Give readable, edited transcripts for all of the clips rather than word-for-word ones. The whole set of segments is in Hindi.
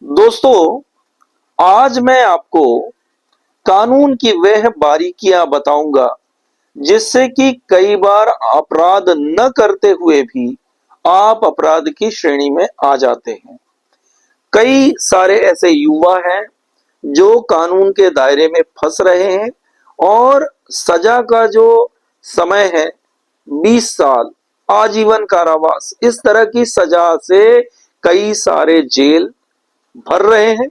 दोस्तों, आज मैं आपको कानून की वह बारीकियां बताऊंगा जिससे कि कई बार अपराध न करते हुए भी आप अपराध की श्रेणी में आ जाते हैं। कई सारे ऐसे युवा हैं जो कानून के दायरे में फंस रहे हैं और सजा का जो समय है 20 साल, आजीवन कारावास, इस तरह की सजा से कई सारे जेल भर रहे हैं।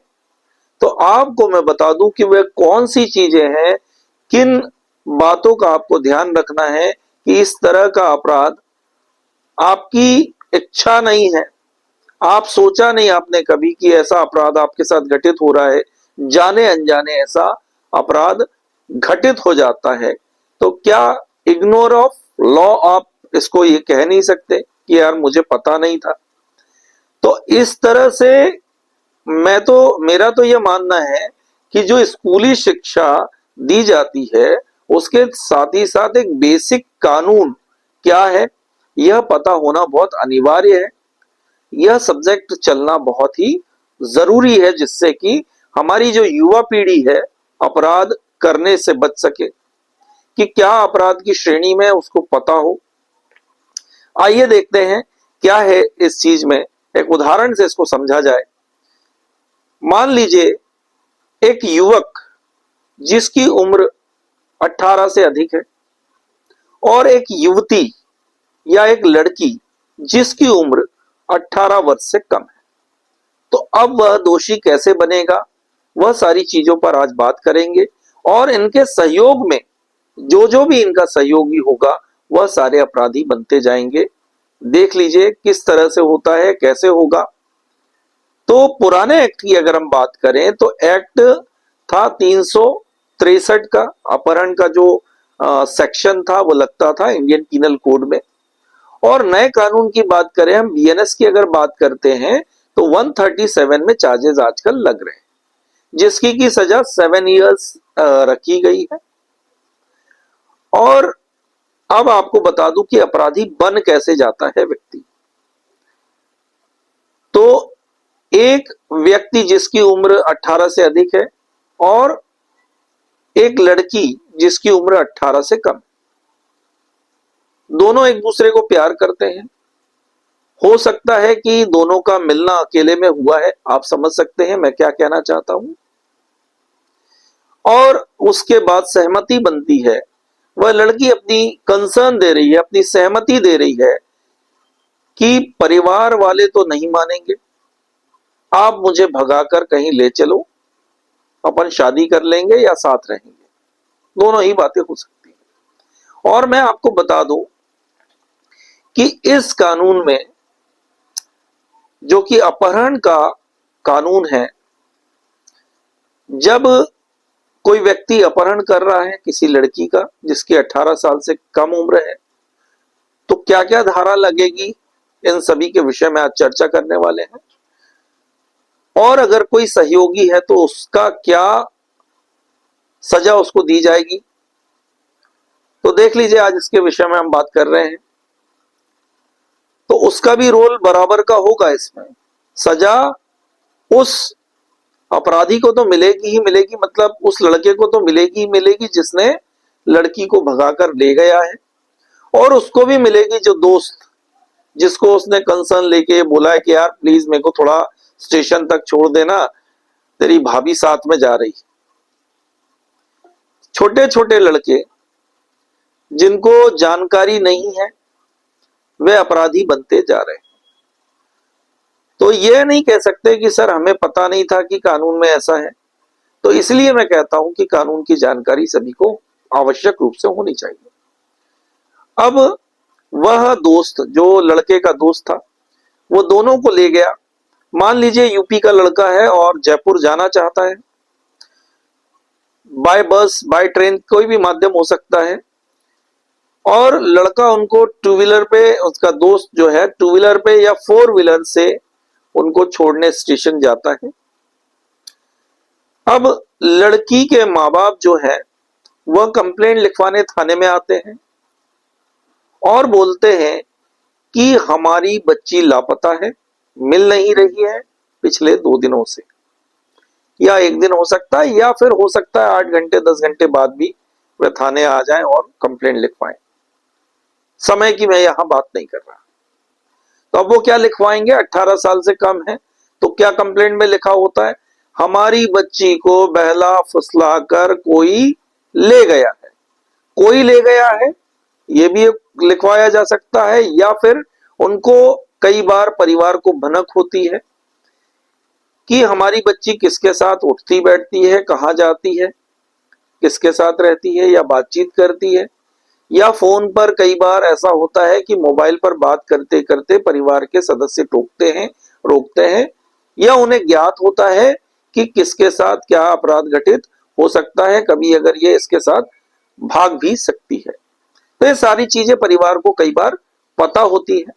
तो आपको मैं बता दूं कि वे कौन सी चीजें हैं, किन बातों का आपको ध्यान रखना है कि इस तरह का अपराध आपकी इच्छा नहीं है, आप सोचा नहीं आपने कभी कि ऐसा अपराध आपके साथ घटित हो रहा है, जाने अनजाने ऐसा अपराध घटित हो जाता है। तो क्या इग्नोर ऑफ लॉ आप इसको ये कह नहीं सकते कि यार मुझे पता नहीं था। तो इस तरह से मेरा तो यह मानना है कि जो स्कूली शिक्षा दी जाती है उसके साथ ही साथ एक बेसिक कानून क्या है यह पता होना बहुत अनिवार्य है। यह सब्जेक्ट चलना बहुत ही जरूरी है जिससे कि हमारी जो युवा पीढ़ी है अपराध करने से बच सके, कि क्या अपराध की श्रेणी में उसको पता हो। आइए देखते हैं क्या है इस चीज में, एक उदाहरण से इसको समझा जाए। मान लीजिए एक युवक जिसकी उम्र 18 से अधिक है और एक युवती या एक लड़की जिसकी उम्र 18 वर्ष से कम है। तो अब वह दोषी कैसे बनेगा, वह सारी चीजों पर आज बात करेंगे और इनके सहयोग में जो जो भी इनका सहयोगी होगा वह सारे अपराधी बनते जाएंगे। देख लीजिए किस तरह से होता है, कैसे होगा। तो पुराने एक्ट की अगर हम बात करें तो एक्ट था 363 का, अपहरण का जो सेक्शन था वो लगता था इंडियन पीनल कोड में। और नए कानून की बात करें, हम बीएनएस की अगर बात करते हैं तो 137 में चार्जेस आजकल लग रहे हैं जिसकी की सजा 7 इयर्स रखी गई है। और अब आपको बता दूं कि अपराधी बन कैसे जाता है व्यक्ति। तो एक व्यक्ति जिसकी उम्र 18 से अधिक है और एक लड़की जिसकी उम्र 18 से कम, दोनों एक दूसरे को प्यार करते हैं। हो सकता है कि दोनों का मिलना अकेले में हुआ है, आप समझ सकते हैं मैं क्या कहना चाहता हूं। और उसके बाद सहमति बनती है, वह लड़की अपनी कंसर्न दे रही है, अपनी सहमति दे रही है कि परिवार वाले तो नहीं मानेंगे, आप मुझे भगाकर कहीं ले चलो, अपन शादी कर लेंगे या साथ रहेंगे। दोनों ही बातें हो सकती हैं। और मैं आपको बता दूं कि इस कानून में जो कि अपहरण का कानून है, जब कोई व्यक्ति अपहरण कर रहा है किसी लड़की का जिसकी 18 साल से कम उम्र है, तो क्या क्या धारा लगेगी, इन सभी के विषय में आज चर्चा करने वाले हैं। और अगर कोई सहयोगी है तो उसका क्या सजा उसको दी जाएगी, तो देख लीजिए आज इसके विषय में हम बात कर रहे हैं। तो उसका भी रोल बराबर का होगा इसमें। सजा उस अपराधी को तो मिलेगी ही मिलेगी, मतलब उस लड़के को तो मिलेगी ही मिलेगी जिसने लड़की को भगाकर ले गया है, और उसको भी मिलेगी जो दोस्त जिसको उसने कंसर्न लेके बोला है कि यार प्लीज मेरे को थोड़ा स्टेशन तक छोड़ देना, तेरी भाभी साथ में जा रही। छोटे छोटे लड़के जिनको जानकारी नहीं है वे अपराधी बनते जा रहे हैं। तो ये नहीं कह सकते कि सर हमें पता नहीं था कि कानून में ऐसा है। तो इसलिए मैं कहता हूं कि कानून की जानकारी सभी को आवश्यक रूप से होनी चाहिए। अब वह दोस्त जो लड़के का दोस्त था वो दोनों को ले गया। मान लीजिए यूपी का लड़का है और जयपुर जाना चाहता है, बाय बस बाय ट्रेन कोई भी माध्यम हो सकता है। और लड़का उनको टू व्हीलर पे, उसका दोस्त जो है टू व्हीलर पे या फोर व्हीलर से उनको छोड़ने स्टेशन जाता है। अब लड़की के माँ बाप जो है वह कंप्लेंट लिखवाने थाने में आते हैं और बोलते हैं कि हमारी बच्ची लापता है, मिल नहीं रही है, पिछले 2 दिनों से, या 1 दिन हो सकता है, या फिर हो सकता है 8 घंटे 10 घंटे बाद भी वह थाने आ जाएं और कंप्लेंट लिखवाएं। समय की मैं यहां बात नहीं कर रहा। तो अब वो क्या लिखवाएंगे, 18 साल से कम है तो क्या कंप्लेंट में लिखा होता है, हमारी बच्ची को बहला फुसला कर कोई ले गया है, कोई ले गया है, ये भी लिखवाया जा सकता है। या फिर उनको कई बार परिवार को भनक होती है कि हमारी बच्ची किसके साथ उठती बैठती है, कहाँ जाती है, किसके साथ रहती है या बातचीत करती है। या फोन पर कई बार ऐसा होता है कि मोबाइल पर बात करते करते परिवार के सदस्य टोकते हैं, रोकते हैं, या उन्हें ज्ञात होता है कि किसके साथ क्या अपराध घटित हो सकता है, कभी अगर ये इसके साथ भाग भी सकती है। तो ये सारी चीजें परिवार को कई बार पता होती है।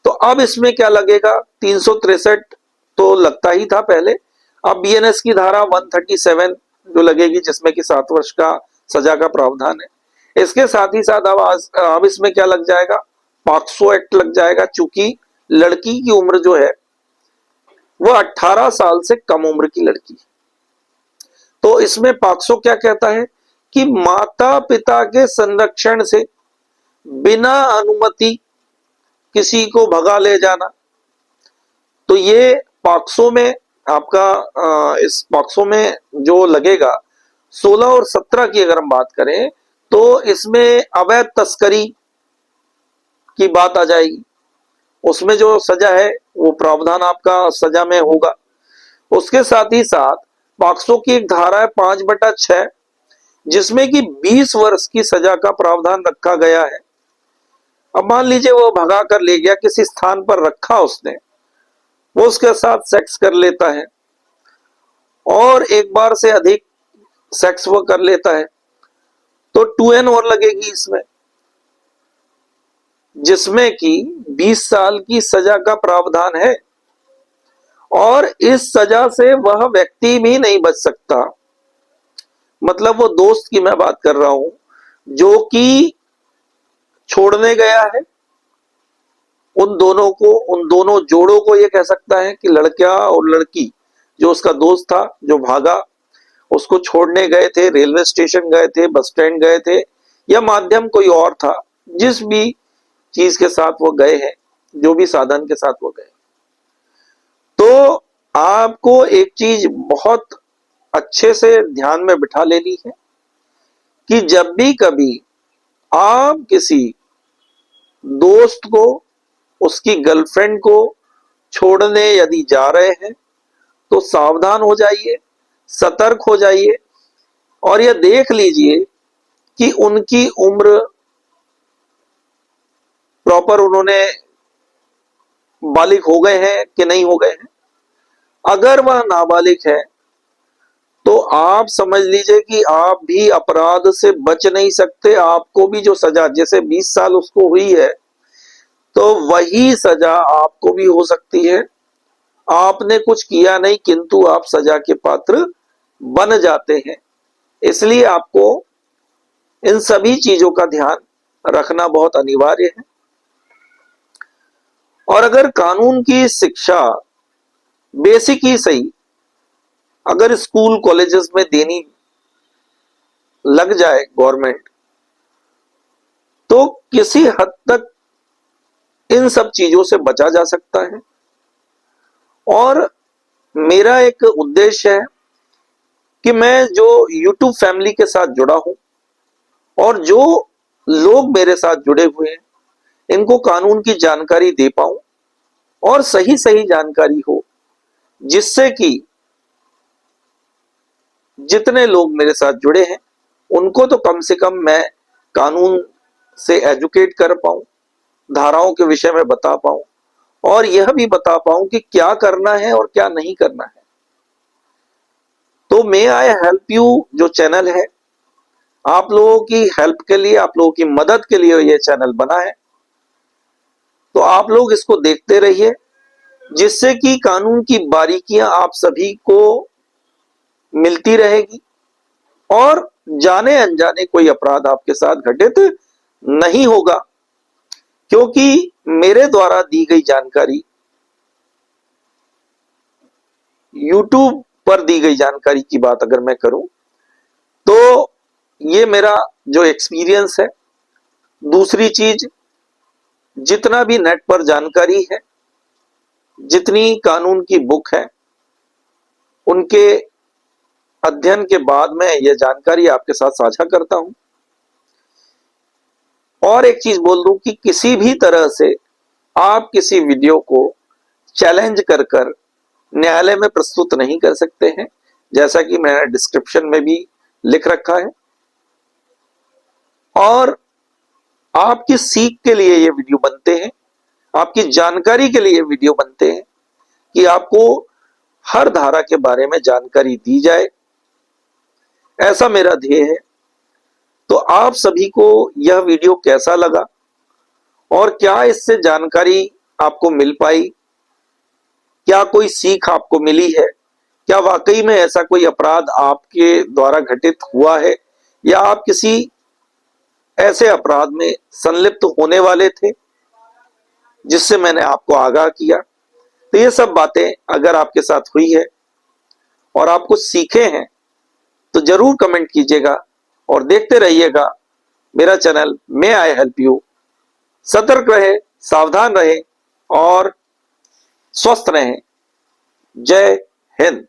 तो अब इसमें क्या लगेगा, 363 तो लगता ही था पहले, अब बीएनएस की धारा 137 जो लगेगी, जिसमें कि 7 वर्ष का सजा का प्रावधान है। इसके साथ ही साथ अब इसमें क्या लग जाएगा, पॉक्सो एक्ट लग जाएगा, चूंकि लड़की की उम्र जो है वो 18 साल से कम उम्र की लड़की। तो इसमें पॉक्सो क्या कहता है कि माता पिता के संरक्षण से बिना अनुमति किसी को भगा ले जाना। तो ये पॉक्सो में आपका इस पॉक्सो में जो लगेगा 16 और 17 की अगर हम बात करें तो इसमें अवैध तस्करी की बात आ जाएगी। उसमें जो सजा है वो प्रावधान आपका सजा में होगा। उसके साथ ही साथ पॉक्सो की एक धारा है 5/6 जिसमें कि 20 वर्ष की सजा का प्रावधान रखा गया है। अब मान लीजिए वो भगा कर ले गया, किसी स्थान पर रखा उसने, वो उसके साथ सेक्स कर लेता है और एक बार से अधिक सेक्स वो कर लेता है तो 2N और लगेगी इसमें, जिसमें कि 20 साल की सजा का प्रावधान है। और इस सजा से वह व्यक्ति भी नहीं बच सकता, मतलब वो दोस्त की मैं बात कर रहा हूं जो कि छोड़ने गया है, उन दोनों जोड़ों को ये कह सकता है कि लड़का और लड़की, जो उसका दोस्त था जो भागा, उसको छोड़ने गए थे, रेलवे स्टेशन गए थे, बस स्टैंड गए थे, या माध्यम कोई और था, जिस भी चीज के साथ वो गए हैं, जो भी साधन के साथ वो गए। तो आपको एक चीज बहुत अच्छे से ध्यान में बिठा लेनी है कि जब भी कभी आप किसी दोस्त को, उसकी गर्लफ्रेंड को छोड़ने यदि जा रहे हैं तो सावधान हो जाइए, सतर्क हो जाइए और यह देख लीजिए कि उनकी उम्र प्रॉपर, उन्होंने बालिग हो गए हैं कि नहीं हो गए हैं। अगर वह नाबालिग है तो आप समझ लीजिए कि आप भी अपराध से बच नहीं सकते, आपको भी जो सजा, जैसे 20 साल उसको हुई है तो वही सजा आपको भी हो सकती है। आपने कुछ किया नहीं किंतु आप सजा के पात्र बन जाते हैं। इसलिए आपको इन सभी चीजों का ध्यान रखना बहुत अनिवार्य है। और अगर कानून की शिक्षा बेसिक ही सही अगर स्कूल कॉलेजेस में देनी लग जाए गवर्नमेंट, तो किसी हद तक इन सब चीजों से बचा जा सकता है। और मेरा एक उद्देश्य है कि मैं जो YouTube फैमिली के साथ जुड़ा हूं और जो लोग मेरे साथ जुड़े हुए हैं इनको कानून की जानकारी दे पाऊं और सही सही जानकारी हो, जिससे कि जितने लोग मेरे साथ जुड़े हैं उनको तो कम से कम मैं कानून से एजुकेट कर पाऊं, धाराओं के विषय में बता पाऊं और यह भी बता पाऊं कि क्या करना है और क्या नहीं करना है। तो मे आई हेल्प यू जो चैनल है, आप लोगों की हेल्प के लिए, आप लोगों की मदद के लिए यह चैनल बना है। तो आप लोग इसको देखते रहिए, जिससे कि कानून की बारीकियां आप सभी को मिलती रहेगी और जाने अनजाने कोई अपराध आपके साथ घटित नहीं होगा, क्योंकि मेरे द्वारा दी गई जानकारी यूट्यूब पर दी गई जानकारी की बात अगर मैं करूं तो ये मेरा जो एक्सपीरियंस है। दूसरी चीज, जितना भी नेट पर जानकारी है, जितनी कानून की बुक है, उनके अध्ययन के बाद मैं यह जानकारी आपके साथ साझा करता हूं। और एक चीज बोल दूं कि किसी भी तरह से आप किसी वीडियो को चैलेंज कर कर न्यायालय में प्रस्तुत नहीं कर सकते हैं, जैसा कि मैंने डिस्क्रिप्शन में भी लिख रखा है। और आपकी सीख के लिए ये वीडियो बनते हैं, आपकी जानकारी के लिए वीडियो बनते हैं कि आपको हर धारा के बारे में जानकारी दी जाए, ऐसा मेरा ध्येय है। तो आप सभी को यह वीडियो कैसा लगा और क्या इससे जानकारी आपको मिल पाई, क्या कोई सीख आपको मिली है, क्या वाकई में ऐसा कोई अपराध आपके द्वारा घटित हुआ है या आप किसी ऐसे अपराध में संलिप्त होने वाले थे जिससे मैंने आपको आगाह किया। तो ये सब बातें अगर आपके साथ हुई है और आप कुछ सीखे हैं तो जरूर कमेंट कीजिएगा और देखते रहिएगा मेरा channel may I help you. सतर्क रहे, सावधान रहे और स्वस्थ रहें। जय हिंद।